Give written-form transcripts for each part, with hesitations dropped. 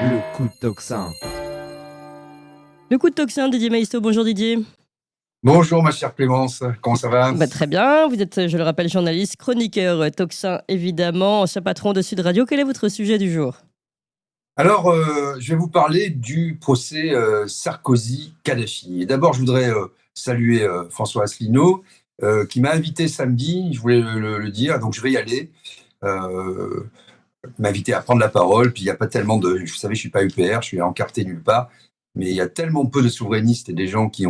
Le coup de tocsin. Le coup de tocsin, Didier Maïsto. Bonjour Didier. Bonjour ma chère Clémence, comment ça va? Très bien, vous êtes, je le rappelle, journaliste, chroniqueur, tocsin évidemment, ancien patron de Sud Radio. Quel est votre sujet du jour? Alors, je vais vous parler du procès Sarkozy-Kadhafi. Et d'abord, je voudrais saluer François Asselineau, qui m'a invité samedi, je voulais le dire, donc je vais y aller. Il m'a invité à prendre la parole, puis il n'y a pas tellement de... Vous savez, je ne suis pas UPR, je suis encarté nulle part, mais il y a tellement peu de souverainistes et des gens qui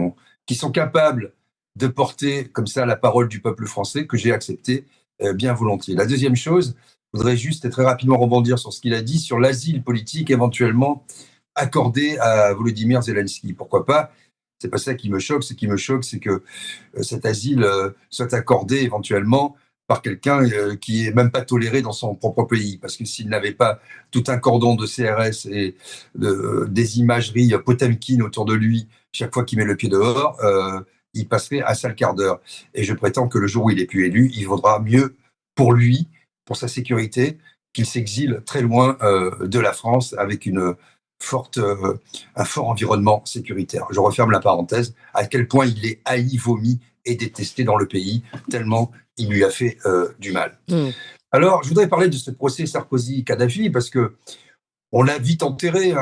sont capables de porter comme ça la parole du peuple français que j'ai accepté bien volontiers. La deuxième chose, je voudrais juste très rapidement rebondir sur ce qu'il a dit sur l'asile politique éventuellement accordé à Volodymyr Zelensky. Pourquoi pas? C'est pas ça qui me choque. Ce qui me choque, c'est que cet asile soit accordé éventuellement par quelqu'un qui est même pas toléré dans son propre pays. Parce que s'il n'avait pas tout un cordon de CRS et des imageries Potemkin autour de lui chaque fois qu'il met le pied dehors, il passerait un sale quart d'heure. Et je prétends que le jour où il est plus élu, il vaudra mieux pour lui, pour sa sécurité, qu'il s'exile très loin de la France avec un fort environnement sécuritaire. Je referme la parenthèse, à quel point il est haï, vomi et détesté dans le pays, tellement il lui a fait du mal. Alors, je voudrais parler de ce procès Sarkozy-Kadhafi, parce que on l'a vite enterré.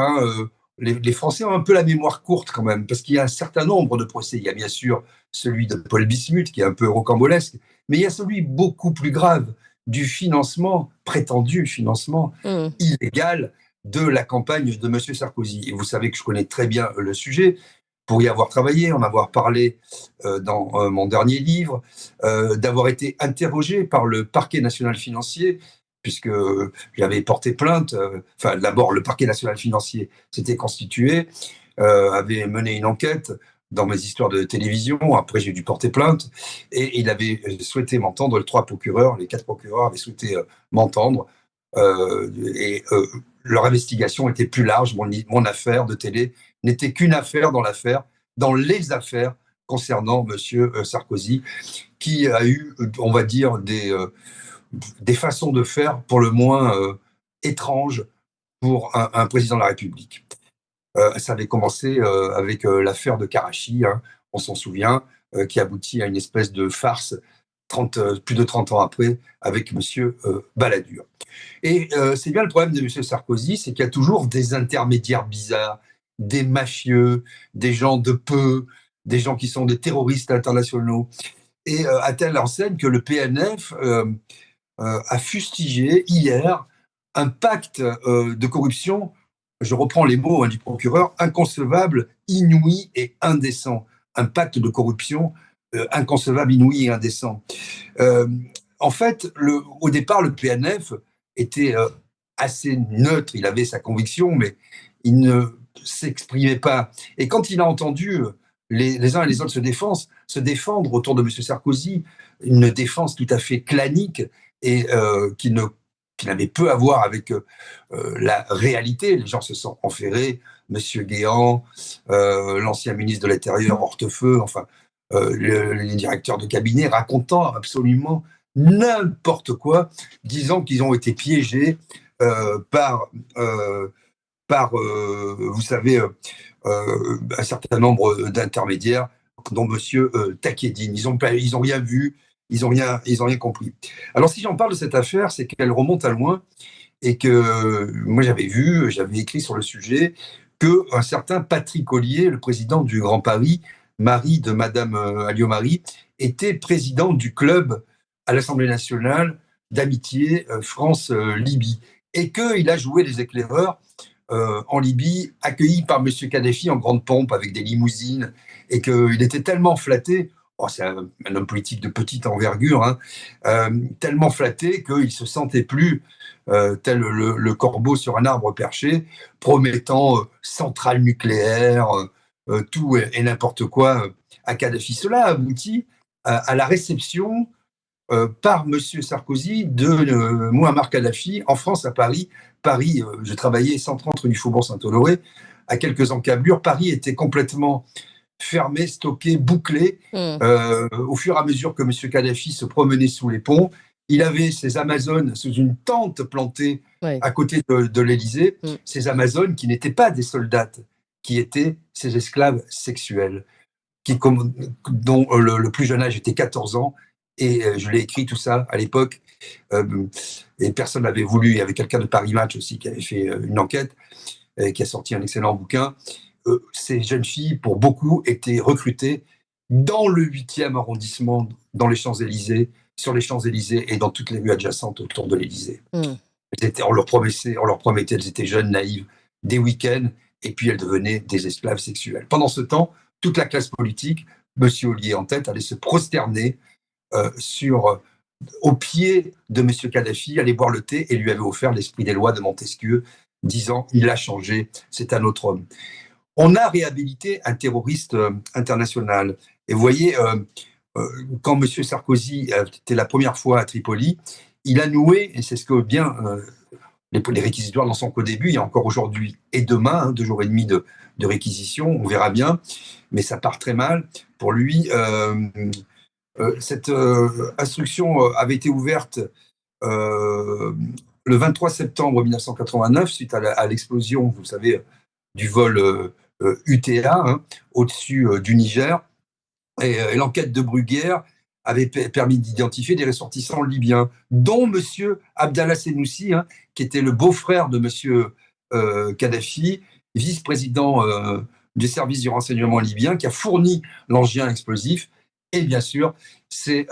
Les Français ont un peu la mémoire courte quand même, parce qu'il y a un certain nombre de procès. Il y a bien sûr celui de Paul Bismuth, qui est un peu rocambolesque, mais il y a celui beaucoup plus grave du financement, prétendu financement illégal de la campagne de M. Sarkozy. Et vous savez que je connais très bien le sujet, pour y avoir travaillé, en avoir parlé dans mon dernier livre, d'avoir été interrogé par le parquet national financier, puisque j'avais porté plainte. D'abord, le parquet national financier s'était constitué, avait mené une enquête dans mes histoires de télévision. Après, j'ai dû porter plainte, et il avait souhaité m'entendre. Les quatre procureurs avaient souhaité m'entendre, et leur investigation était plus large. Mon affaire de télé n'était qu'une affaire dans les affaires concernant M. Sarkozy, qui a eu, on va dire, des façons de faire pour le moins étranges pour un président de la République. Ça avait commencé avec l'affaire de Karachi, on s'en souvient, qui aboutit à une espèce de farce plus de 30 ans après, avec M. Balladur. Et c'est bien le problème de M. Sarkozy, c'est qu'il y a toujours des intermédiaires bizarres, des mafieux, des gens de peu, des gens qui sont des terroristes internationaux. Et à telle enseigne que le PNF a fustigé hier un pacte de corruption, je reprends les mots du procureur, inconcevable, inouï et indécent. Un pacte de corruption inconcevable, inouï et indécent. En fait, au départ, le PNF était assez neutre. Il avait sa conviction, mais il ne s'exprimait pas. Et quand il a entendu les uns et les autres se défendre autour de M. Sarkozy, une défense tout à fait clanique et qui n'avait peu à voir avec la réalité. Les gens se sont enferrés, M. Guéant, l'ancien ministre de l'Intérieur, Hortefeux, enfin, les directeurs de cabinet racontant absolument n'importe quoi, disant qu'ils ont été piégés par vous savez, un certain nombre d'intermédiaires, dont M. Takedine. Ils ont rien vu, ils ont rien compris. Alors, si j'en parle de cette affaire, c'est qu'elle remonte à loin, et que moi j'avais écrit sur le sujet, qu'un certain Patrick Ollier, le président du Grand Paris, mari de Madame Alliot-Marie, était président du club à l'Assemblée nationale d'amitié France-Libye, et qu'il a joué les éclaireurs en Libye, accueilli par M. Kadhafi en grande pompe avec des limousines, et qu'il était tellement flatté. C'est un homme politique de petite envergure, tellement flatté qu'il ne se sentait plus tel le corbeau sur un arbre perché, promettant centrale nucléaire, tout et n'importe quoi à Kadhafi. Cela aboutit à la réception par M. Sarkozy de Mouammar Kadhafi en France, à Paris. Je travaillais 130 rue du Faubourg Saint-Honoré, à quelques encablures. Paris était complètement fermé, stocké, bouclé, au fur et à mesure que M. Kadhafi se promenait sous les ponts. Il avait ses Amazones sous une tente plantée à côté de l'Élysée, ces Amazones qui n'étaient pas des soldates, qui étaient ses esclaves sexuels, dont le plus jeune âge était 14 ans. Et je l'ai écrit tout ça à l'époque, et personne n'avait voulu. Il y avait quelqu'un de Paris Match aussi qui avait fait une enquête, qui a sorti un excellent bouquin. Ces jeunes filles, pour beaucoup, étaient recrutées dans le 8e arrondissement, dans les Champs-Élysées, sur les Champs-Élysées et dans toutes les rues adjacentes autour de l'Élysée. On leur promettait, elles étaient jeunes, naïves, des week-ends, et puis elles devenaient des esclaves sexuels. Pendant ce temps, toute la classe politique, M. Ollier en tête, allait se prosterner au pied de M. Kadhafi, aller boire le thé, et lui avait offert l'esprit des lois de Montesquieu, disant « il a changé, c'est un autre homme ». On a réhabilité un terroriste international. Et vous voyez, quand M. Sarkozy était la première fois à Tripoli, il a noué, et c'est ce que bien les réquisitoires n'en sont qu'au début, il y a encore aujourd'hui et demain, 2 jours et demi de réquisition, on verra bien, mais ça part très mal. Pour lui, cette instruction avait été ouverte le 23 septembre 1989, suite à l'explosion, vous savez, du vol UTA au-dessus du Niger. Et l'enquête de Bruguière avait permis d'identifier des ressortissants libyens, dont M. Abdallah Senoussi, qui était le beau-frère de M. Kadhafi, vice-président du service du renseignement libyen, qui a fourni l'engin explosif. Et bien sûr, c'est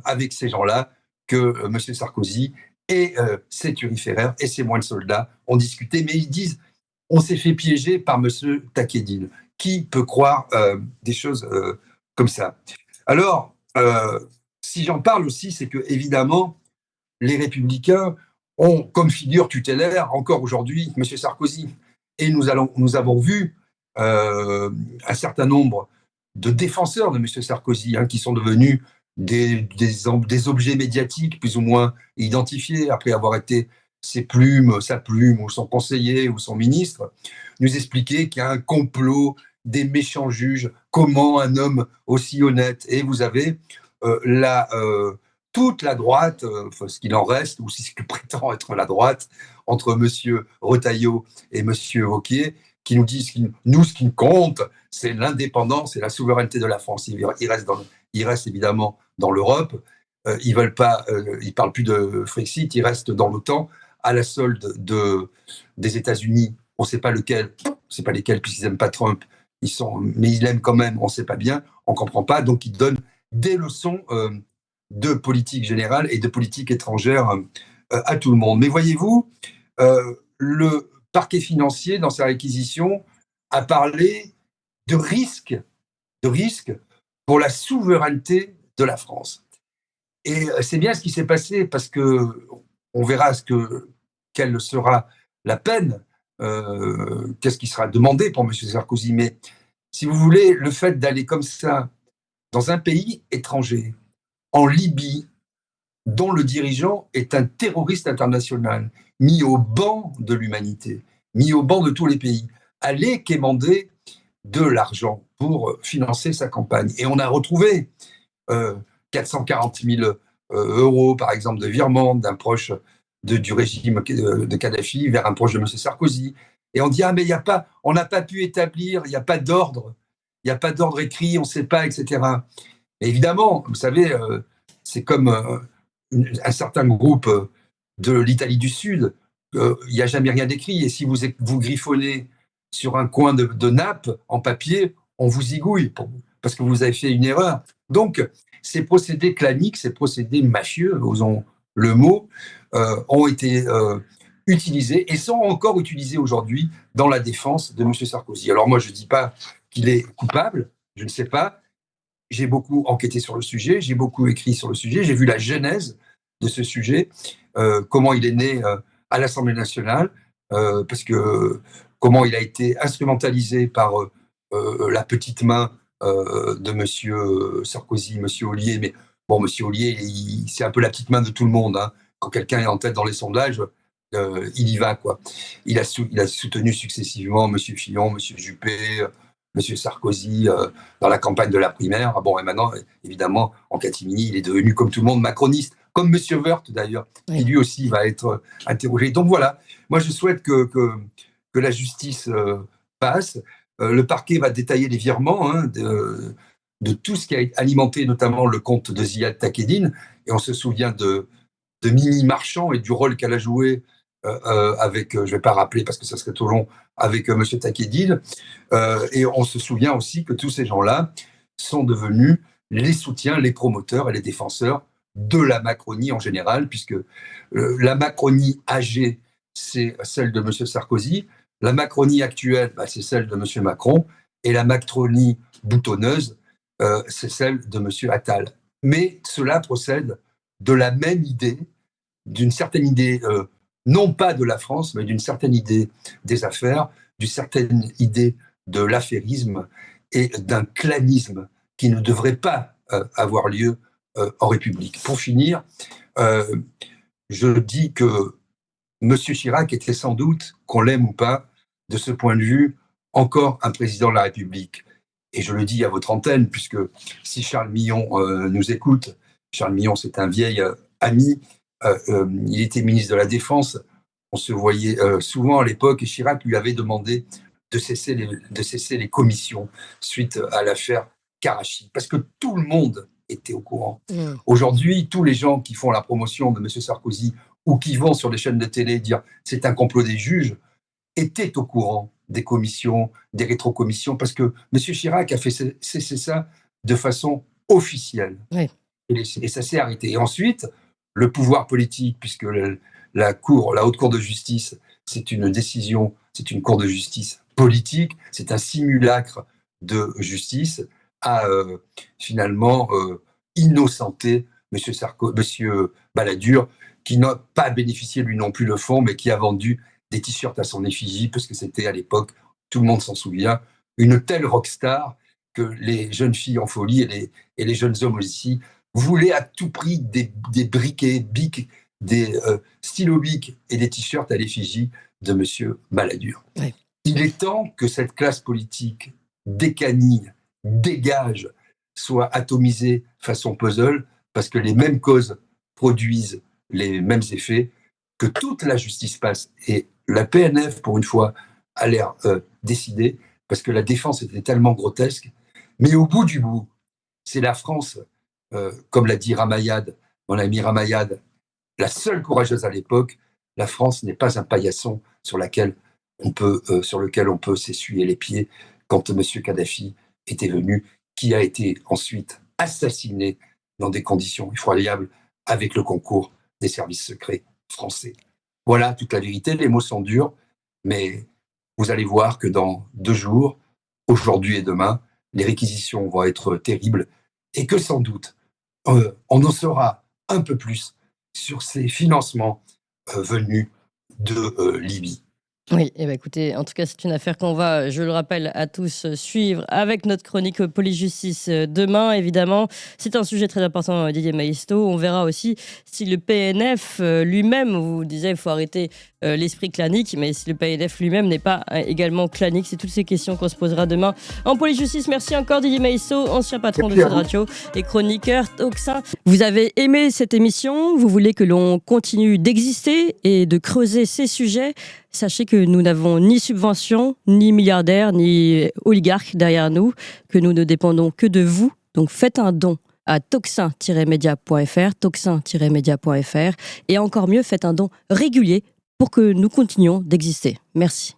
avec ces gens-là que M. Sarkozy et ses turiféraires et ses moines soldats ont discuté. Mais ils disent, on s'est fait piéger par M. Takedine. Qui peut croire des choses comme ça? Alors, si j'en parle aussi, c'est que évidemment, les Républicains ont comme figure tutélaire encore aujourd'hui M. Sarkozy. Et nous avons vu un certain nombre de défenseurs de M. Sarkozy qui sont devenus des objets médiatiques plus ou moins identifiés après avoir été sa plume ou son conseiller ou son ministre, nous expliquer qu'il y a un complot, des méchants juges, comment un homme aussi honnête. Et vous avez toute la droite, ce qu'il en reste, ou ce que prétend être la droite, entre M. Retailleau et M. Wauquiez, qui nous disent nous, ce qui compte, c'est l'indépendance et la souveraineté de la France. Ils restent évidemment dans l'Europe. Ils ne parlent plus de Frexit, ils restent dans l'OTAN, à la solde des États-Unis. On ne sait pas lesquels, puisqu'ils n'aiment pas Trump. Mais ils l'aiment quand même, on ne sait pas bien, on ne comprend pas. Donc, ils donnent des leçons de politique générale et de politique étrangère à tout le monde. Mais voyez-vous, le parquet financier, dans sa réquisition, a parlé de risque pour la souveraineté de la France. Et c'est bien ce qui s'est passé, parce qu'on verra quelle sera la peine, qu'est-ce qui sera demandé pour M. Sarkozy. Mais si vous voulez, le fait d'aller comme ça dans un pays étranger, en Libye, dont le dirigeant est un terroriste international, mis au banc de l'humanité, mis au banc de tous les pays, aller quémander de l'argent pour financer sa campagne. Et on a retrouvé 440 000 euros, par exemple, de virement d'un proche du régime de Kadhafi vers un proche de M. Sarkozy. Et on dit, mais on n'a pas pu établir, il n'y a pas d'ordre, écrit, on ne sait pas, etc. Mais évidemment, vous savez, c'est comme un certain groupe de l'Italie du Sud, il n'y a jamais rien d'écrit, et si vous griffonnez sur un coin de nappe en papier, on vous zigouille parce que vous avez fait une erreur. Donc, ces procédés claniques, ces procédés mafieux, osons le mot, ont été utilisés et sont encore utilisés aujourd'hui dans la défense de M. Sarkozy. Alors moi, je ne dis pas qu'il est coupable, je ne sais pas. J'ai beaucoup enquêté sur le sujet, j'ai beaucoup écrit sur le sujet, j'ai vu la genèse de ce sujet, comment il est né à l'Assemblée nationale, parce que comment il a été instrumentalisé par la petite main de M. Sarkozy, M. Ollier. Mais bon, M. Ollier, c'est un peu la petite main de tout le monde. Quand quelqu'un est en tête dans les sondages, il y va, quoi. Il a soutenu successivement M. Fillon, M. Juppé, M. Sarkozy dans la campagne de la primaire. Bon, et maintenant, évidemment, en catimini, il est devenu, comme tout le monde, macroniste. comme Monsieur Woerth d'ailleurs, Oui. qui lui aussi va être interrogé. Donc voilà, moi je souhaite que la justice passe. Le parquet va détailler les virements de tout ce qui a alimenté notamment le compte de Ziad Takedine, et on se souvient de Mimi Marchand et du rôle qu'elle a joué avec, je ne vais pas rappeler parce que ça serait trop long, avec Monsieur Takedine. Et on se souvient aussi que tous ces gens-là sont devenus les soutiens, les promoteurs et les défenseurs de la Macronie en général, puisque la Macronie âgée, c'est celle de M. Sarkozy, la Macronie actuelle, c'est celle de M. Macron, et la Macronie boutonneuse, c'est celle de M. Attal. Mais cela procède de la même idée, d'une certaine idée, non pas de la France, mais d'une certaine idée des affaires, d'une certaine idée de l'affairisme et d'un clanisme qui ne devrait pas avoir lieu en République. Pour finir, je dis que M. Chirac était sans doute, qu'on l'aime ou pas, de ce point de vue, encore un président de la République. Et je le dis à votre antenne, puisque si Charles Millon nous écoute, Charles Millon, c'est un vieil ami, il était ministre de la Défense, on se voyait souvent à l'époque, et Chirac lui avait demandé de cesser les commissions suite à l'affaire Karachi, parce que tout le monde était au courant. Aujourd'hui, tous les gens qui font la promotion de M. Sarkozy ou qui vont sur les chaînes de télé dire c'est un complot des juges, étaient au courant des commissions, des rétrocommissions, parce que M. Chirac a fait cesser ça de façon officielle. Oui. Et ça s'est arrêté. Et ensuite, le pouvoir politique, puisque la haute cour de justice, c'est une décision, c'est une cour de justice politique, c'est un simulacre de justice, a finalement innocenté M. Balladur, qui n'a pas bénéficié lui non plus le fonds, mais qui a vendu des t-shirts à son effigie, parce que c'était à l'époque, tout le monde s'en souvient, une telle rockstar que les jeunes filles en folie et les jeunes hommes aussi voulaient à tout prix des briquets, bics, des stylos bics et des t-shirts à l'effigie de M. Balladur. Oui. Il est temps que cette classe politique décanille, dégage, soit atomisée façon puzzle, parce que les mêmes causes produisent les mêmes effets, que toute la justice passe. Et la PNF, pour une fois, a l'air décidée, parce que la défense était tellement grotesque. Mais au bout du bout, c'est la France, comme l'a dit Ramayad, mon ami Ramayad, la seule courageuse à l'époque. La France n'est pas un paillasson sur lequel on peut s'essuyer les pieds quand M. Kadhafi était venu, qui a été ensuite assassiné dans des conditions effroyables avec le concours des services secrets français. Voilà toute la vérité. Les mots sont durs, mais vous allez voir que dans 2 jours, aujourd'hui et demain, les réquisitions vont être terribles et que sans doute, on en saura un peu plus sur ces financements venus de Libye. Oui, écoutez, en tout cas, c'est une affaire qu'on va, je le rappelle à tous, suivre avec notre chronique Police-Justice demain, évidemment. C'est un sujet très important, Didier Maisto. On verra aussi si le PNF lui-même, vous disiez, il faut arrêter l'esprit clanique, mais si le PNF lui-même n'est pas également clanique. C'est toutes ces questions qu'on se posera demain en Police-Justice. Merci encore, Didier Maisto, ancien patron de Sud Radio et chroniqueur Tocsin. Vous avez aimé cette émission, vous voulez que l'on continue d'exister et de creuser ces sujets. Sachez que nous n'avons ni subvention, ni milliardaires, ni oligarques derrière nous, que nous ne dépendons que de vous. Donc faites un don à tocsin-media.fr, tocsin-media.fr, et encore mieux, faites un don régulier pour que nous continuions d'exister. Merci.